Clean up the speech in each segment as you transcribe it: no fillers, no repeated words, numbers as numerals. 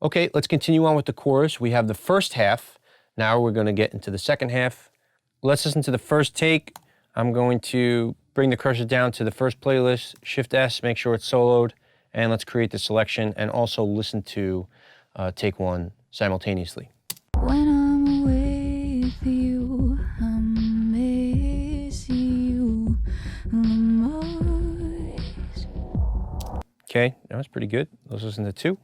Okay, let's continue on with the chorus. We have the first half. Now we're going to get into the second half. Let's listen to the first take. I'm going to bring the cursor down to the first playlist, Shift S, make sure it's soloed, and let's create the selection and also listen to take one simultaneously. When I'm with you, I miss you the most. Okay, that was pretty good. Let's listen to two.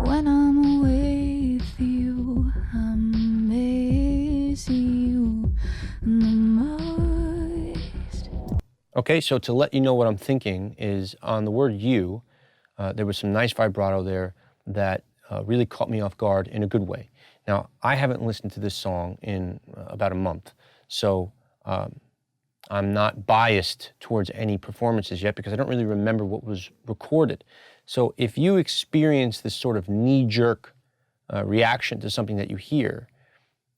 When I'm with you, I miss you the most. Okay, so to let you know what I'm thinking is on the word you, there was some nice vibrato there that really caught me off guard in a good way. Now, I haven't listened to this song in about a month, so I'm not biased towards any performances yet because I don't really remember what was recorded. So if you experience this sort of knee-jerk reaction to something that you hear,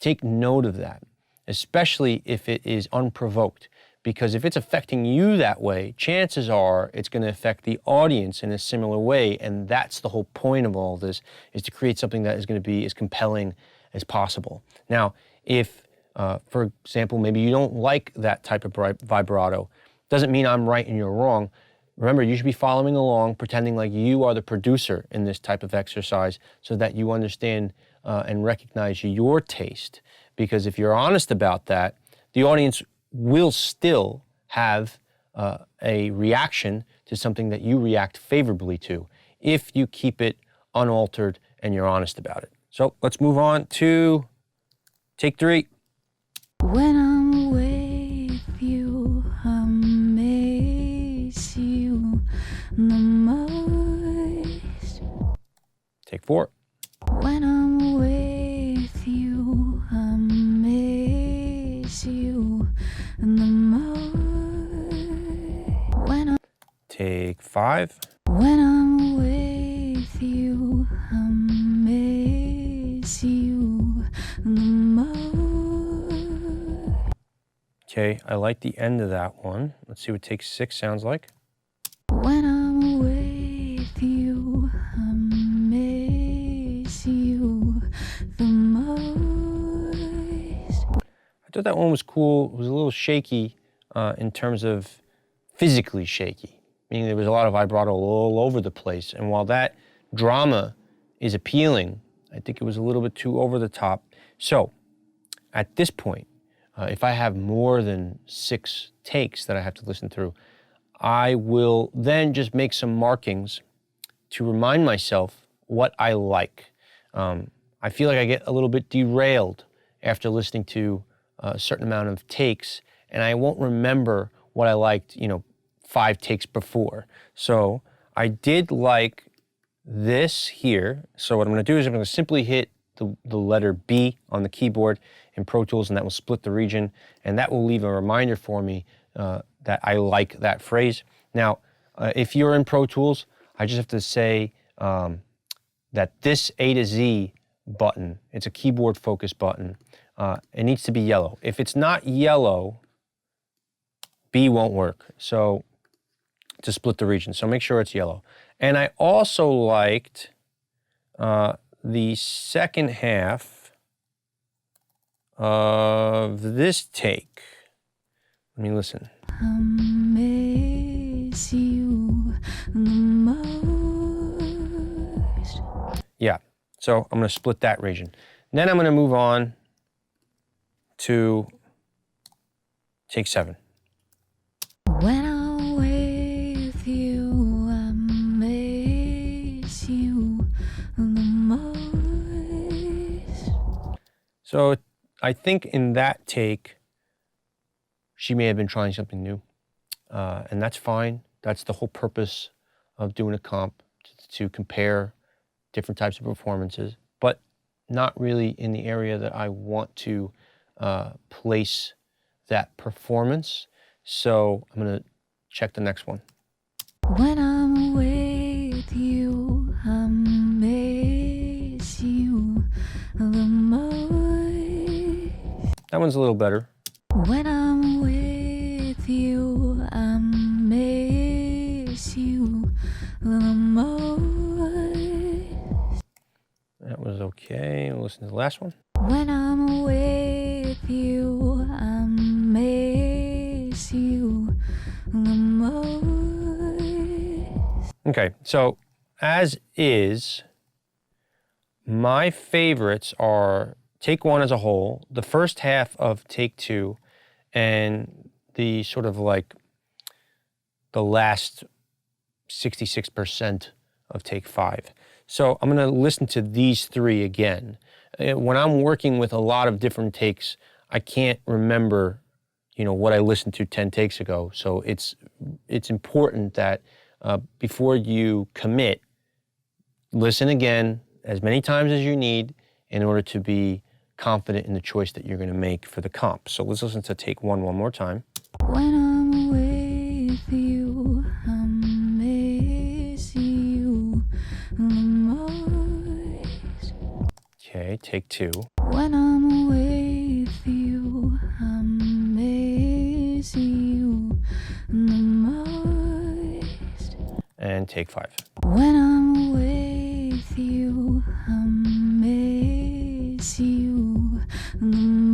take note of that, especially if it is unprovoked. Because if it's affecting you that way, chances are it's going to affect the audience in a similar way, and that's the whole point of all this, is to create something that is going to be as compelling as possible. Now, if, for example, maybe you don't like that type of vibrato, doesn't mean I'm right and you're wrong. Remember, you should be following along, pretending like you are the producer in this type of exercise so that you understand and recognize your taste. Because if you're honest about that, the audience will still have a reaction to something that you react favorably to if you keep it unaltered and you're honest about it. So let's move on to take three. When I'm with you, I miss you the most. Take four. When I'm with you, I miss you the most. Take five. When I'm with you, I miss you the most. Okay, I like the end of that one. Let's see what take six sounds like. When I'm with you, I miss you the most. I thought that one was cool. It was a little shaky in terms of physically shaky, meaning there was a lot of vibrato all over the place. And while that drama is appealing, I think it was a little bit too over the top. So at this point, if I have more than 6 takes that I have to listen through, I will then just make some markings to remind myself what I like. I feel like I get a little bit derailed after listening to a certain amount of takes, and I won't remember what I liked, 5 takes before. So I did like this here. So what I'm going to do is I'm going to simply hit the letter B on the keyboard in Pro Tools, and that will split the region, and that will leave a reminder for me that I like that phrase. Now, if you're in Pro Tools, I just have to say that this A to Z button, it's a keyboard focus button, it needs to be yellow. If it's not yellow, B won't work, so to split the region, so make sure it's yellow. And I also liked the second half of this take. Let me listen. I miss you the most. Yeah, so I'm going to split that region. Then I'm going to move on to take 7. When I'm with you, I miss you the most. So I think in that take, she may have been trying something new, and that's fine. That's the whole purpose of doing a comp, to compare different types of performances, but not really in the area that I want to place that performance. So I'm going to check the next one. When I'm with you, I miss you the most. That one's a little better. When I'm with you, I miss you the most. was okay. We'll listen to the last one. When I'm with you, I miss you the most. Okay, so as is, my favorites are take one as a whole, the first half of take two, and the sort of like the last 66% of take five. So I'm gonna listen to these three again. When I'm working with a lot of different takes, I can't remember, what I listened to 10 takes ago. So it's important that before you commit, listen again as many times as you need in order to be confident in the choice that you're gonna make for the comp. So let's listen to take one more time. When I'm with you, I miss you the most. Okay, take two. When I'm with you, I miss you the most. And take five. When I'm with you, I miss you the most.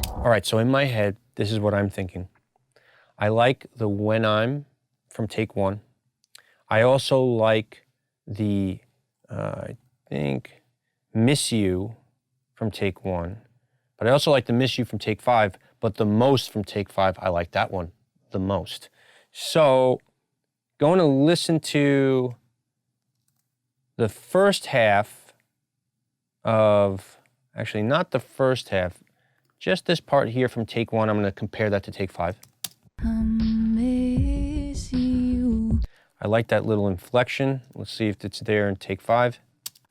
All right, so in my head, this is what I'm thinking. I like the when I'm from take one. I also like the, I think, miss you from take one. But I also like the miss you from take five, but the most from take five, I like that one the most. So going to listen to the first half of, actually not the first half, just this part here from take one. I'm going to compare that to take five. I miss you. I like that little inflection. Let's see if it's there in take five.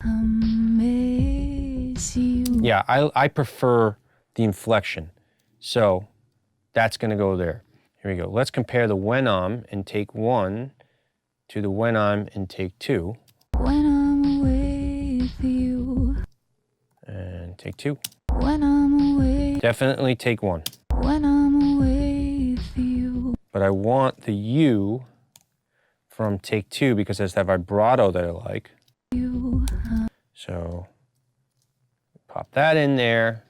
I miss you. Yeah, I prefer the inflection. So that's going to go there. Here we go. Let's compare the when I'm in take one to the when I'm in take two. When I'm with you. And take two. When I'm with. Definitely take one. When I'm with you. But I want the you from take two because it's that vibrato that I like. You. So pop that in there.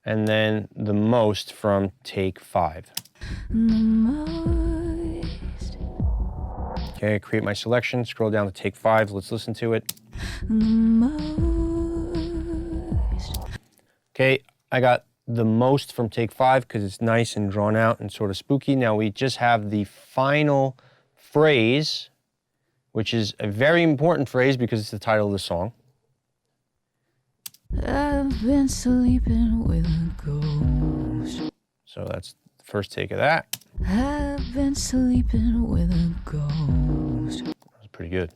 And then the most from take five. The most. Okay, create my selection, scroll down to take five. Let's listen to it. The most. Okay, I got the most from take five because it's nice and drawn out and sort of spooky. Now we just have the final phrase, which is a very important phrase because it's the title of the song. I've been sleeping with a ghost. So that's the first take of that. I've been sleeping with a ghost. That was pretty good.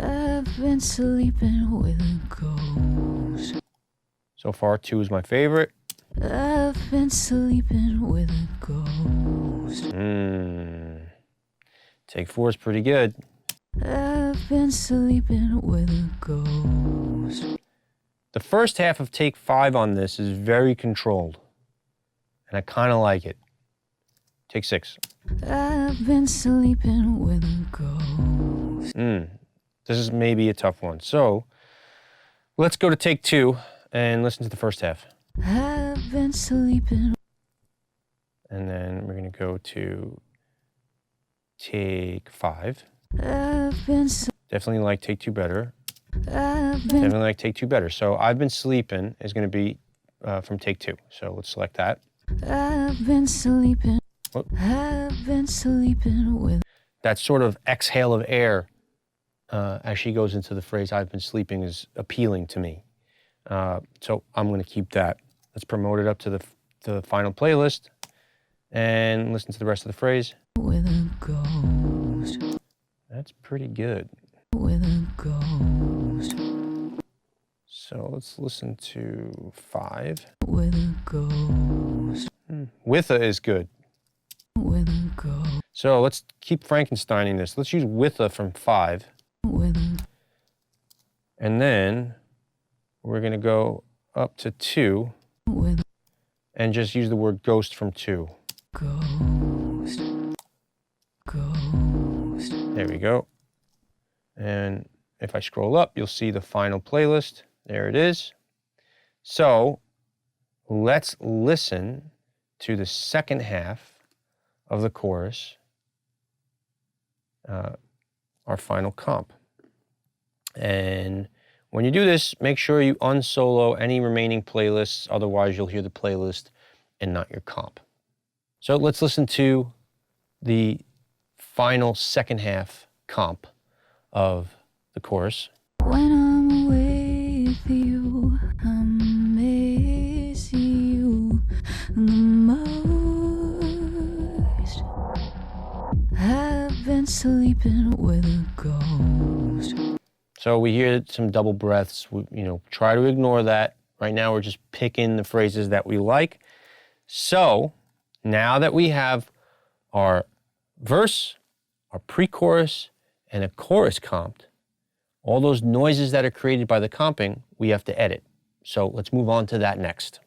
I've been sleeping with a ghost. So far, two is my favorite. I've been sleeping with a ghost. Take four is pretty good. I've been sleeping with a ghost. The first half of take five on this is very controlled, and I kind of like it. Take six. I've been sleeping with a ghost. This is maybe a tough one. So let's go to take two and listen to the first half. I've been sleeping. And then we're going to go to take five. I've been. Definitely like take two better. I've been. Definitely like take two better. So I've been sleeping is going to be from take two. So let's select that. I've been sleeping. Whoop. I've been sleeping with. That sort of exhale of air as she goes into the phrase I've been sleeping is appealing to me. So I'm going to keep that. Let's promote it up to the final playlist and listen to the rest of the phrase. With a ghost. That's pretty good. With a ghost. So let's listen to five. With a ghost. With a is good. With a ghost. So let's keep Frankensteining this. Let's use with a from five. With a. And then we're going to go up to two. With and just use the word ghost from two. ghost. Ghost. There we go. And if I scroll up, you'll see the final playlist. There it is. So let's listen to the second half of the chorus, our final comp. And when you do this, make sure you unsolo any remaining playlists, otherwise you'll hear the playlist and not your comp. So let's listen to the final second half comp of the chorus. When I'm with you, I miss you the most. I've been sleeping with a ghost. So we hear some double breaths. Try to ignore that. Right now we're just picking the phrases that we like. So now that we have our verse, our pre-chorus, and a chorus comped, all those noises that are created by the comping, we have to edit. So let's move on to that next.